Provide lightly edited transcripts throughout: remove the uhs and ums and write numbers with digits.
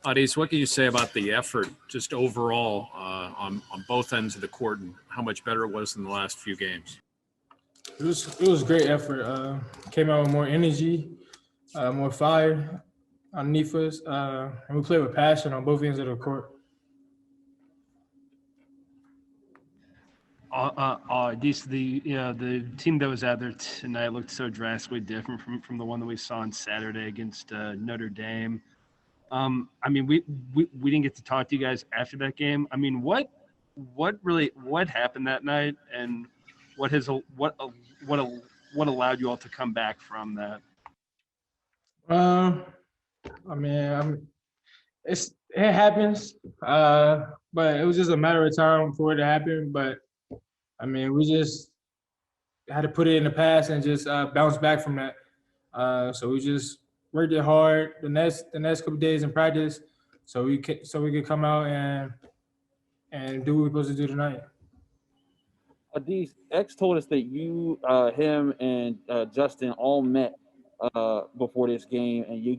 Au'Diese, what can you say about the effort just overall on both ends of the court and how much better it was than the last few games? It was great effort. Came out with more energy, more fire underneath us, and we played with passion on both ends of the court. The team that was out there tonight looked so drastically different from the one that we saw on Saturday against Notre Dame. I mean, we didn't get to talk to you guys after that game. I mean, what happened that night, and what allowed you all to come back from that? It happens, but it was just a matter of time for it to happen. But I mean, we just had to put it in the past and just bounce back from that. So we just worked it hard the next couple of days in practice, so we could come out and do what we're supposed to do tonight. Au'Diese, X told us that you, him, and Justin all met before this game, and he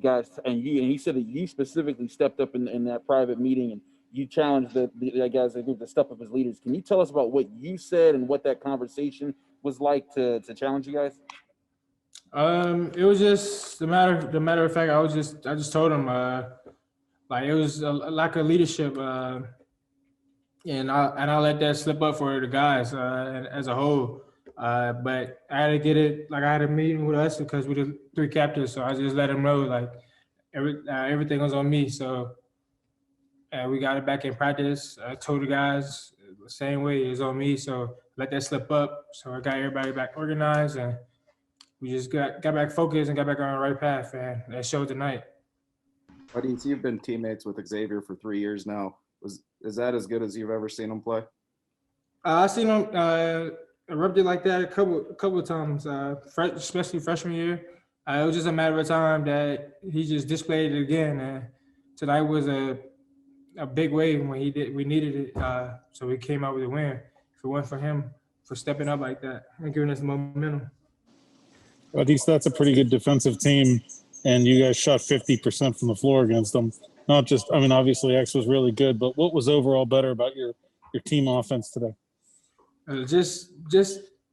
said that you specifically stepped up in that private meeting and you challenged the guys to step up as leaders. Can you tell us about what you said and what that conversation was like to challenge you guys? It was just the matter of fact. I just told him like it was a lack of leadership, and I let that slip up for the guys as a whole. But I had to get it. Like I had a meeting with us because we're the three captains, so I just let them know like everything was on me. So we got it back in practice. I told the guys the same way it was on me. So let that slip up. So I got everybody back organized, and we just got back focused and got back on the right path, and that showed tonight. Au'Diese, you've been teammates with Xavier for 3 years now. Is that as good as you've ever seen him play? I've seen him erupted like that a couple of times, especially freshman year. It was just a matter of time that he just displayed it again. And tonight was a big wave when we needed it, so we came out with a win. If it wasn't for him for stepping up like that and giving us momentum. Au'Diese, that's a pretty good defensive team, and you guys shot 50% from the floor against them. Not just, I mean, obviously X was really good, but what was overall better about your team offense today? Just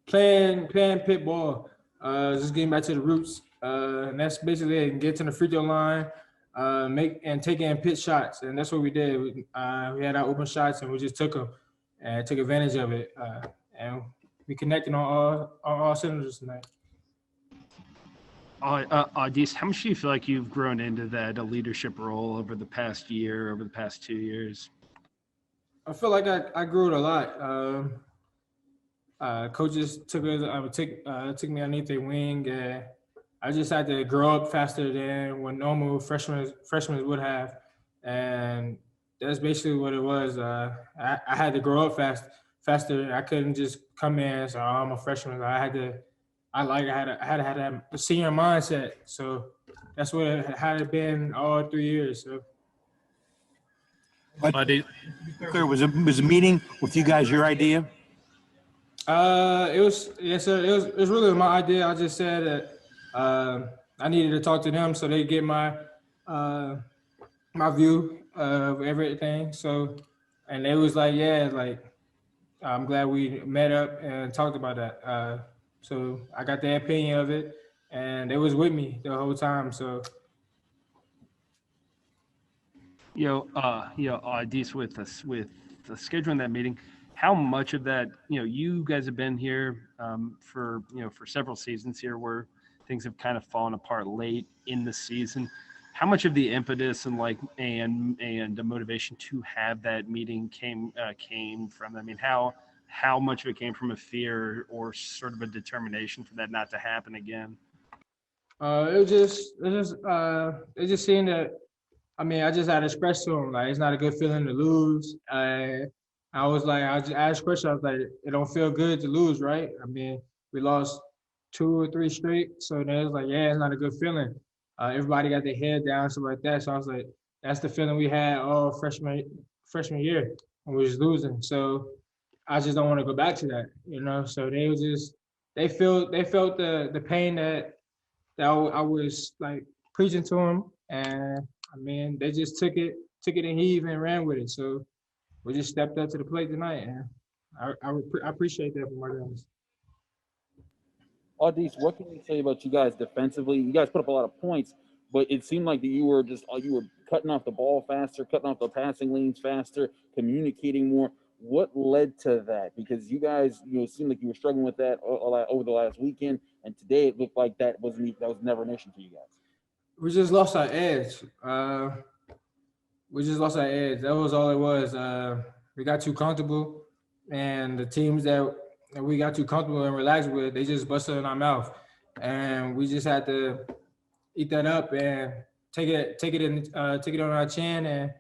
playing Pitt ball, just getting back to the roots, and that's basically it. Get to the free throw line, taking Pitt shots, and that's what we did. We had our open shots, and we just took them and took advantage of it, and we connected on all cylinders tonight. Au'Diese, how much do you feel like you've grown into that leadership role over the past year, over the past 2 years? I feel like I grew it a lot. Coaches took me underneath their wing, and I just had to grow up faster than what normal freshmen would have, and that's basically what it was. I had to grow up faster. I couldn't just come in and say, "Oh, I'm a freshman." I had to have a senior mindset. So that's what it had been all 3 years. So. Was a meeting with you guys your idea? It was really my idea. I just said that I needed to talk to them so they get my view of everything. So, and it was like, yeah, like I'm glad we met up and talked about that. So I got their opinion of it, and they was with me the whole time. So. Au'Diese, with the scheduling that meeting, how much of that, you guys have been here for several seasons here where things have kind of fallen apart late in the season. How much of the impetus and the motivation to have that meeting came from? I mean, how much of it came from a fear or sort of a determination for that not to happen again? It just seemed that. I mean, I just had to express to him like it's not a good feeling to lose. I was like, I just asked questions. I was like, it don't feel good to lose, right? I mean, we lost 2 or 3 straight, so then it's like, yeah, it's not a good feeling. Everybody got their head down, stuff like that. So I was like, that's the feeling we had all freshman year when we was losing. So I just don't want to go back to that, So they felt the pain that I was like preaching to them, and I mean, they just took it and heave and ran with it. So we just stepped up to the plate tonight, and I appreciate that from my guys. Au'Diese, what can you say about you guys defensively? You guys put up a lot of points, but it seemed like that you were cutting off the ball faster, cutting off the passing lanes faster, communicating more. What led to that? Because you guys, seemed like you were struggling with that over the last weekend, and today it looked like that was never an issue for you guys. We just lost our edge. That was all it was. We got too comfortable, and the teams that we got too comfortable and relaxed with, they just busted in our mouth, and we just had to eat that up and take it on our chin and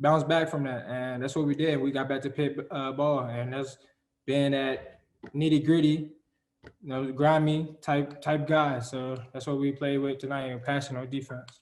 bounce back from that. And that's what we did. We got back to Pitt ball, and that's being that nitty gritty, grimy type guy. So that's what we played with tonight, and passion on defense.